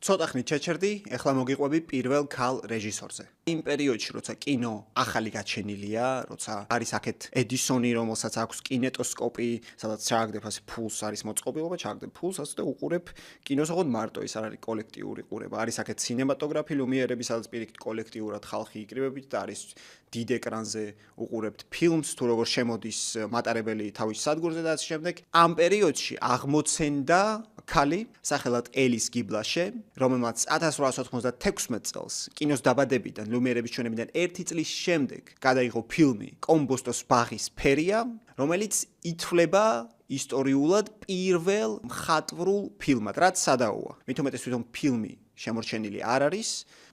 ცოტა ხნით ჩაჩერდი, ეხლა მოგიყვები პირველ ქალ რეჟისორზე. იმ პერიოდში, როცა კინო ახალი გაჩენილია, როცა არის აქეთ ედისონი, რომელსაც აქვს კინეტოსკოპი, სადაც ჩააგდებ ასე ფულს არის მოწყობილობა, ჩააგდებ ფულს ასე და უყურებ კინოს ოღონდ მარტო, ის არ არის კოლექტიური ყურება. არის აქეთ სინემატოგრაფი, ლუმიერები, სადაც პირიქით კოლექტიურად ხალხი იკრიბებით და არის დიდ ეკრანზე უყურებთ ფილმს, თუ როგორ შემოდის მატარებელი თავის სადგურზე და ასე შემდეგ. ამ პერიოდში აღმოცენდა ქალი, სახელად ელის გიბლაშე, რომელმაც 1896 წელს კინოს დაბადებიდან, ლუმიერების ჩვენებიდან 1 წლის შემდეგ გადაიღო ფილმი კომბოსტოს ბაღის ფერია, რომელიც ითვლება ისტორიულად პირველ მხატვრულ ფილმად, რაც სადაოა. მით უმეტეს თვითონ ფილმი შემორჩენილი არ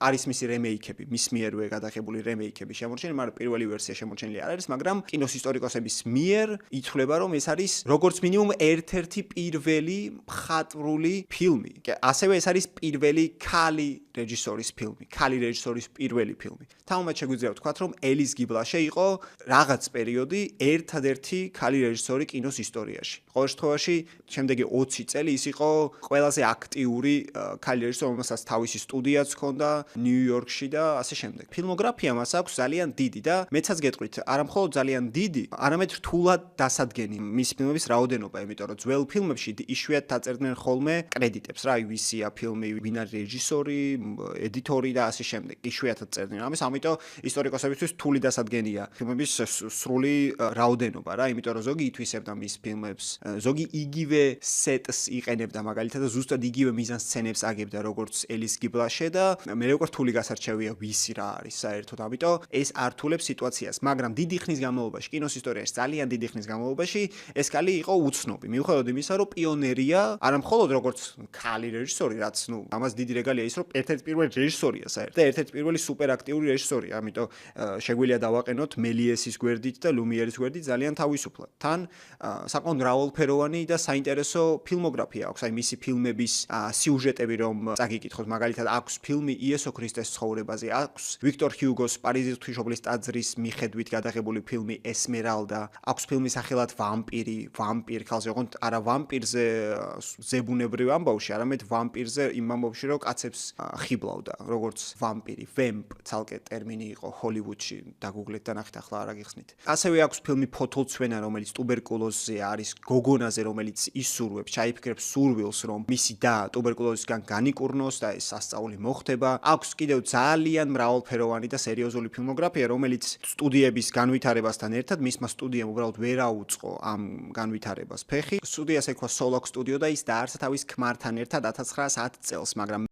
არის მისი რემეიქები, მის მიერვე გადაღებული რემეიქები შემორჩენილი, მაგრამ პირველი ვერსია შემორჩენილი არ არის, მაგრამ კინოს ისტორიკოსების მიერ ითვლება, რომ ეს არის როგორც მინიმუმ ერთ-ერთი პირველი მხატვრული ფილმი. ასევე ეს არის პირველი ქალი რეჟისორის ფილმი, ქალი რეჟისორის პირველი ფილმი. თამამად შეგვიძლია ვთქვათ, რომ ელის გიბლაშე იყო რაღაც პერიოდი ერთადერთი ქალი რეჟისორი კინოს ისტორიაში. ყოველ შემთხვევაში, შემდეგი 20 წელი ის იყო ყველაზე აქტიური ქალი რეჟისორი, რომელსაც თავისი სტუდიაც ჰქონდა ნიუ-იორკში და ასე შემდეგ. ფილმოგრაფია მას აქვს ძალიან დიდი და მეცაც გეტყვით, არა მხოლოდ ძალიან დიდი, არამედ რთულად დასადგენი მის ფილმების რაოდენობა, იმიტომ რომ ძველ ფილმებში იშვიათად დაწერდნენ ხოლმე კრედიტებს, რა, ვისია ფილმი, ვინ არის რეჟისორი, ედიტორი და ასე შემდეგ. იშვიათად წერდნენ ამას, ამიტომ ისტორიკოსებისთვის რთული დასადგენია ფილმების სრული რაოდენობა, რა, იმიტომ რომ ზოგი ითვისებდა მის ფილმებს, ზოგი იგივე სეტს იყენებდა მაგალითად და ზუსტად იგივე მიზანსცენებს აგებდა როგორც ელის გიბლაშე და მე უკვე რთული გასარჩევია ვისი რა არის საერთოდ, ამიტომ ეს ართულებს სიტუაციას, მაგრამ დიდი ხნის განმავლობაში, კინოს ისტორიაში ძალიან დიდი ხნის განმავლობაში ეს ქალი იყო უცნობი, მიუხედავად იმისა, რომ პიონერია, არა მხოლოდ როგორც ქალი რეჟისორი, რაც ამას დიდი რეგალია ის, რომ ერთ-ერთი პირველი რეჟისორია საერთოდ და ერთ-ერთი პირველი სუპერაქტიური რეჟისორია, ამიტომ შეგვიძლია დავაყენოთ მელიესის გვერდით და ლუმიერის გვერდით ძალიან თავისუფლად. თან საკმაოდ მრავალფეროვანი და საინტერესო ფილმოგრაფია აქვს, აი მისი ფილმების სიუჟეტები რომ წაგიკითხოთ, მაგალითად აქვს ფილმი იესო ქრისტეს ცხოვრებაზე, აქვს ვიქტორ ჰიუგოს პარიზის ღვთისმშობლის ტაძრის მიხედვით გადაღებული ფილმი ესმერალდა, აქვს ფილმი სახელად ვამპირი, ვამპირ ქალზე, ოღონდ არა ვამპირზე ზებუნებრივ ამბავში, არამედ ვამპირზე იმ ამბავში, რომ კაცებს ხიბლავდა, როგორც ვამპირი, ვემპ, ცალკე ტერმინი იყო ჰოლივუდში, დაგუგლეთ და ნახეთ, ახლა არ აგიხსნით. ასევე აქვს ფილმი ფოთოლცვენა, რომელიც ტუბერკულოზზე არის, გოგონაზე, რომელიც ისურვებს, ჩაიფიქრებს სურვილს, რომ მისი და ტუბერკულოზისგან განიკურნოს და ეს სასწაული მოხდება. აქვს კიდევ ძალიან მრავალფეროვანი და სერიოზული ფილმოგრაფია, რომელიც სტუდიების განვითარებასთან ერთად მისმა სტუდიამ უბრალოდ ვერ აუწყო ამ განვითარებას ფეხი. სტუდიას ეკვა Solok Studio და ის დაარსა თავის ქმართან ერთად 1910 წელს, მაგრამ